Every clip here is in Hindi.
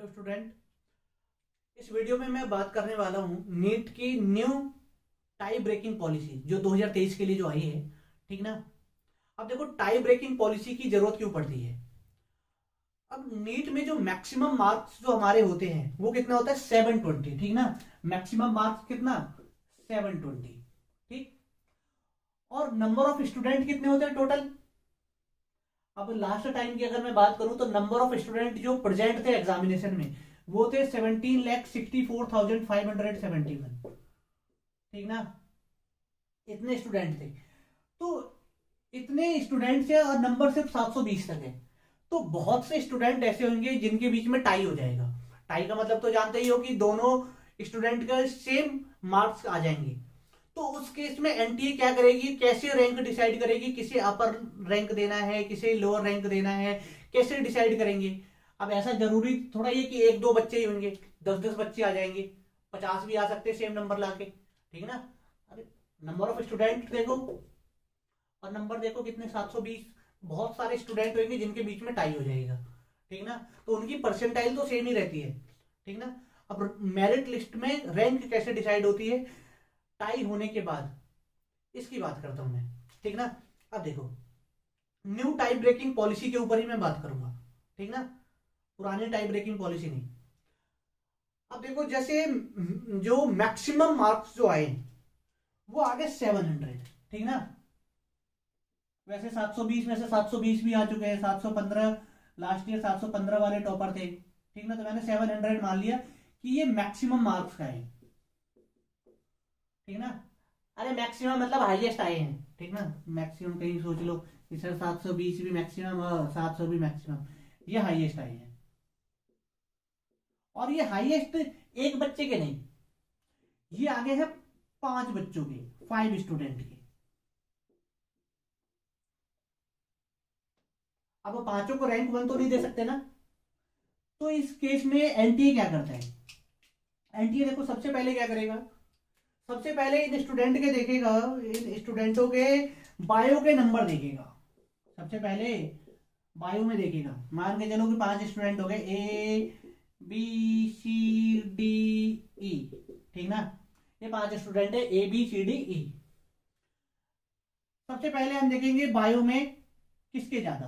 हेलो स्टूडेंट, इस वीडियो में मैं बात करने वाला हूँ नीट की न्यू टाई ब्रेकिंग पॉलिसी जो 2023 के लिए जो आई है। ठीक ना। अब देखो, टाई ब्रेकिंग पॉलिसी की जरूरत क्यों पड़ती है। अब नीट में जो मैक्सिमम मार्क्स जो हमारे होते हैं वो कितना होता है 720। ठीक ना। मैक्सिमम मार्क्स कितना 720। ठीक। और नंबर ऑफ स्टूडेंट कितने होते हैं टोटल। अब लास्ट टाइम की अगर मैं बात करूं तो नंबर ऑफ स्टूडेंट जो प्रेजेंट थे एग्जामिनेशन में वो थे 17,64,571। ठीक ना। इतने स्टूडेंट थे। तो इतने स्टूडेंट से और नंबर सिर्फ 720 तक है। तो बहुत से स्टूडेंट ऐसे होंगे जिनके बीच में टाई हो जाएगा। टाई का मतलब तो जानते ही हो कि दोनों स्टूडेंट का सेम मार्क्स आ जाएंगे। तो उस केस में एनटीए क्या करेगी, कैसे रैंक डिसाइड करेगी, किसे अपर रैंक देना है, किसे लोअर रैंक देना है, कैसे डिसाइड करेंगे। अब ऐसा जरूरी थोड़ा ये कि एक दो बच्चे ही होंगे, 10-10 बच्चे आ जाएंगे, 50 भी आ सकते हैं सेम नंबर लाके। ठीक ना। अरे नंबर ऑफ स्टूडेंट देखो और नंबर देखो कितने 720। बहुत सारे स्टूडेंट होंगे जिनके बीच में टाई हो जाएगा। ठीक ना। तो उनकी परसेंटाइल तो सेम ही रहती है। ठीक ना। अब मेरिट लिस्ट में रैंक कैसे डिसाइड होती है टाई होने के बाद, इसकी बात करता हूं मैं। ठीक ना। अब देखो, न्यू टाई ब्रेकिंग पॉलिसी के ऊपर ही मैं बात करूंगा। ठीक ना। पुराने टाई ब्रेकिंग पॉलिसी नहीं। अब देखो, जैसे जो मैक्सिमम मार्क्स जो आए वो आ गए 700। ठीक ना। वैसे 720 में से 720 भी आ चुके हैं, 715 लास्ट ईयर 715 वाले टॉपर थे। ठीक ना। तो मैंने 700 मान लिया कि ये मैक्सिमम मार्क्स का है। ठीक ना। अरे मैक्सिमम मतलब हाईएस्ट आए हैं। ठीक ना। मैक्सिमम कहीं सोच लो कि सर 720 भी मैक्सिमम और 700 भी मैक्सिमम, ये हाईएस्ट आए हैं। और ये हाईएस्ट एक बच्चे के नहीं, ये आगे है 5 बच्चों के, 5 स्टूडेंट के। अब वो पांचों को रैंक 1 तो नहीं दे सकते ना। तो इस केस में एनटीए क्या करता है। एनटीए देखो सबसे पहले क्या करेगा, सबसे पहले इन स्टूडेंट के देखेगा, इन स्टूडेंटों के बायो के नंबर देखेगा। सबसे पहले बायो में देखेगा। मान के चलो कि 5 स्टूडेंट हो गए, A B C D E. ठीक ना। ये 5 स्टूडेंट है, A B C D E. सबसे पहले हम देखेंगे बायो में किसके ज्यादा।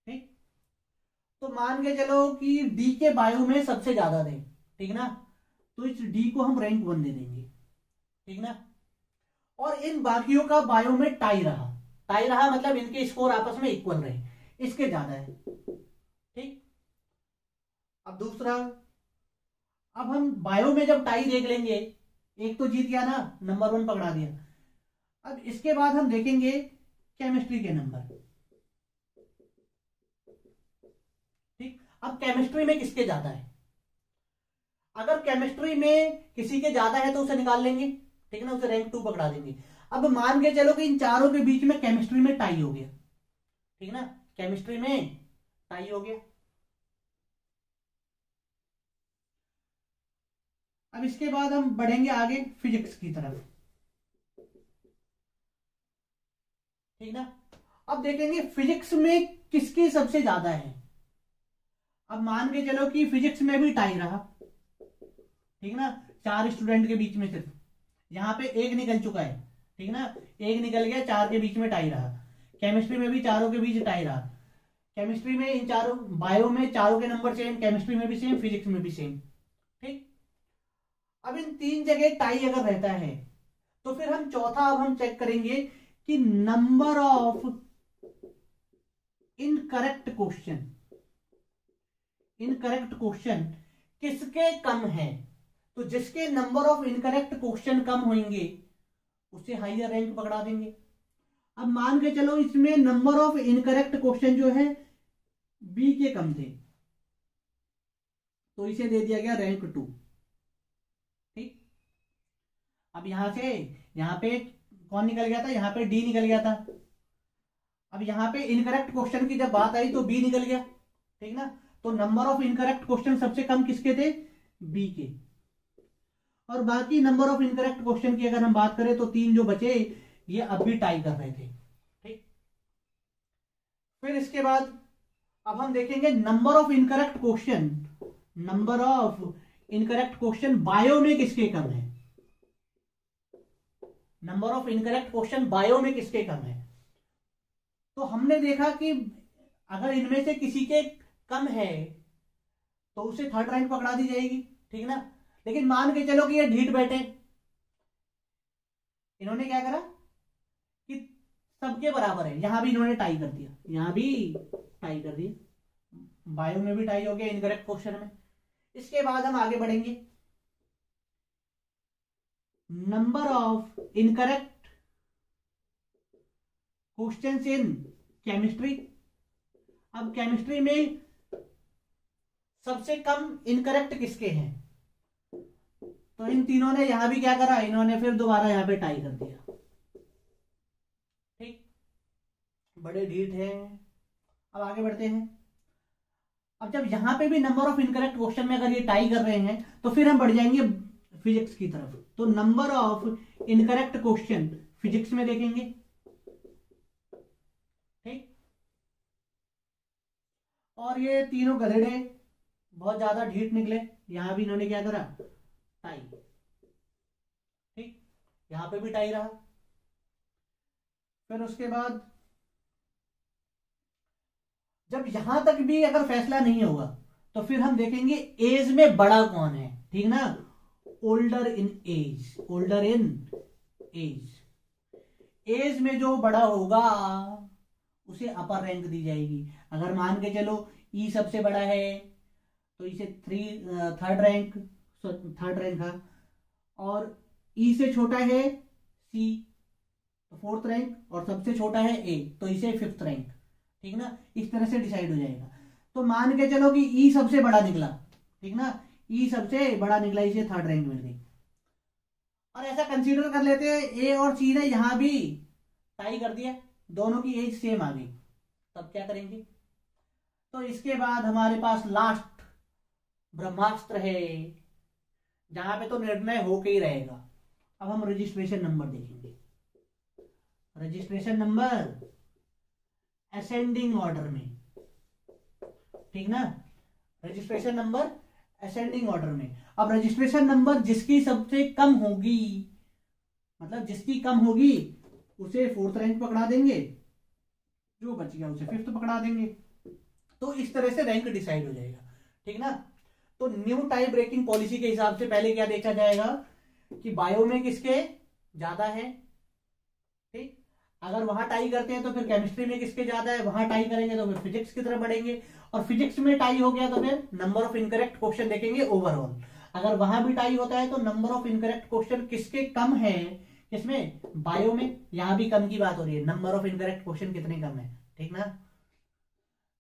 ठीक। तो मान के चलो कि डी के बायो में सबसे ज्यादा थे। ठीक ना। तो इस डी को हम रैंक 1 दे देंगे। ठीक ना। और इन बाकियों का बायो में टाई रहा। टाई रहा मतलब इनके स्कोर आपस में इक्वल रहे, इसके ज्यादा है। ठीक। अब दूसरा, अब हम बायो में जब टाई देख लेंगे, एक तो जीत गया ना, नंबर 1 पकड़ा दिया। अब इसके बाद हम देखेंगे केमिस्ट्री के नंबर। ठीक। अब केमिस्ट्री में किसके ज्यादा है। अगर केमिस्ट्री में किसी के ज्यादा है तो उसे निकाल लेंगे। ठीक है ना, उसे रैंक 2 पकड़ा देंगे। अब मान के चलो कि इन चारों के बीच में केमिस्ट्री में टाई हो गया। ठीक ना। केमिस्ट्री में टाई हो गया। अब इसके बाद हम बढ़ेंगे आगे फिजिक्स की तरफ। ठीक ना। अब देखेंगे फिजिक्स में किसकी सबसे ज्यादा है। अब मान के चलो कि फिजिक्स में भी टाई रहा। ठीक ना। 4 स्टूडेंट के बीच में सिर्फ यहां पे एक निकल चुका है। ठीक ना। एक निकल गया, 4 के बीच में टाई रहा। केमिस्ट्री में भी चारों के बीच टाई रहा। केमिस्ट्री में इन चारों, बायो में चारों के नंबर सेम, केमिस्ट्री में भी सेम, फिजिक्स में भी सेम। ठीक। अब इन 3 जगह टाई अगर रहता है तो फिर हम चौथा अब हम चेक करेंगे कि number of incorrect question, incorrect question किसके कम है। तो जिसके नंबर ऑफ इनकरेक्ट क्वेश्चन कम होंगे उसे हाईयर रैंक पकड़ा देंगे। अब मान के चलो इसमें नंबर ऑफ इनकरेक्ट क्वेश्चन जो है बी के कम थे, तो इसे दे दिया गया रैंक 2। ठीक। अब यहां से यहां पे कौन निकल गया था, यहां पे डी निकल गया था। अब यहां पे इनकरेक्ट क्वेश्चन की जब बात आई तो बी निकल गया। ठीक ना। तो नंबर ऑफ इनकरेक्ट क्वेश्चन सबसे कम किसके थे, बी के। और बाकी नंबर ऑफ इनकरेक्ट क्वेश्चन की अगर हम बात करें तो 3 जो बचे ये अब भी टाई कर रहे थे। ठीक। फिर इसके बाद अब हम देखेंगे number of incorrect question, number of incorrect question bio में किसके कम है, number of incorrect question bio में किसके कम है। तो हमने देखा कि अगर इनमें से किसी के कम है तो उसे थर्ड रैंक पकड़ा दी जाएगी, ठीक ना। लेकिन मान के चलो कि ये ढीठ बैठे, इन्होंने क्या करा कि सबके बराबर है, यहां भी इन्होंने टाई कर दिया, यहां भी टाई कर दिया, बायो में भी टाई हो गया इनकरेक्ट क्वेश्चन में। इसके बाद हम आगे बढ़ेंगे, number of incorrect questions in chemistry. अब केमिस्ट्री में सबसे कम इनकरेक्ट किसके हैं, तो इन तीनों ने यहां भी क्या करा, इन्होंने फिर दोबारा यहां पे टाई कर दिया, ठीक, बड़े ढीठ है। अब आगे बढ़ते हैं। अब जब यहां पे भी नंबर ऑफ इनकरेक्ट क्वेश्चन में अगर ये टाई कर रहे हैं तो फिर हम बढ़ जाएंगे फिजिक्स की तरफ। तो number of incorrect question physics में देखेंगे, ठीक। और ये तीनों गधेड़े बहुत ज्यादा ढीठ निकले, यहां भी इन्होंने क्या करा, टाई, ठीक, यहां पे भी टाई रहा। फिर उसके बाद जब यहां तक भी अगर फैसला नहीं होगा तो फिर हम देखेंगे एज में बड़ा कौन है, ठीक ना, older in age, older in age, age में जो बड़ा होगा उसे अपर रैंक दी जाएगी। अगर मान के चलो ई सबसे बड़ा है तो इसे थर्ड रैंक है, और ई से छोटा है सी तो फोर्थ रैंक, और सबसे छोटा है ए तो इसे फिफ्थ रैंक, ठीक ना। इस तरह से डिसाइड हो जाएगा। तो मान के चलो कि ई सबसे बड़ा निकला, ठीक ना, ई सबसे बड़ा निकला, इसे थर्ड रैंक मिल गई। और ऐसा कंसीडर कर लेते हैं ए और सी ने यहां भी टाई कर दिया, दोनों की एज सेम आ गई, तब क्या करेंगे। तो इसके बाद हमारे पास लास्ट ब्रह्मास्त्र है, जहां पे तो निर्णय होके ही रहेगा। अब हम रजिस्ट्रेशन नंबर देखेंगे, रजिस्ट्रेशन नंबर असेंडिंग ऑर्डर में, ठीक ना, रजिस्ट्रेशन नंबर असेंडिंग ऑर्डर में। अब रजिस्ट्रेशन नंबर जिसकी सबसे कम होगी, मतलब जिसकी कम होगी उसे फोर्थ रैंक पकड़ा देंगे, जो बच गया उसे फिफ्थ पकड़ा देंगे। तो इस तरह से रैंक डिसाइड हो जाएगा, ठीक ना। तो न्यू टाई ब्रेकिंग पॉलिसी के हिसाब से पहले क्या देखा जाएगा कि बायो में किसके ज्यादा है, ठीक। अगर वहां टाई करते हैं तो फिर केमिस्ट्री में किसके ज्यादा है, वहां टाई करेंगे तो फिर फिजिक्स की तरफ बढ़ेंगे, और फिजिक्स में टाई हो गया तो फिर नंबर ऑफ इनकरेक्ट क्वेश्चन देखेंगे ओवरऑल। अगर वहां भी टाई होता है तो नंबर ऑफ इनकरेक्ट क्वेश्चन किसके कम है, किसमें, बायो में। यहां भी कम की बात हो रही है, नंबर ऑफ इनकरेक्ट क्वेश्चन कितने कम है, ठीक ना।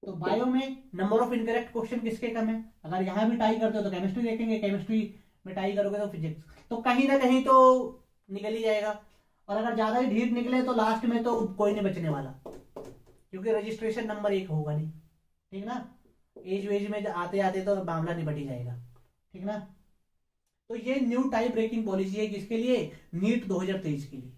तो बायो में नंबर ऑफ इनकरेक्ट क्वेश्चन किसके कम है, अगर यहां भी टाई करते हो तो केमिस्ट्री देखेंगे, केमिस्ट्री में टाई करोगे तो फिजिक्स, तो कहीं ना कहीं तो निकल ही जाएगा। और अगर ज्यादा ही ढीठ निकले तो लास्ट में तो कोई नहीं बचने वाला, क्योंकि रजिस्ट्रेशन नंबर एक होगा नहीं, ठीक ना। एज वेज में आते आते तो मामला निपट ही जाएगा, ठीक ना। तो ये न्यू टाई ब्रेकिंग पॉलिसी है किसके लिए, नीट 2023 के लिए।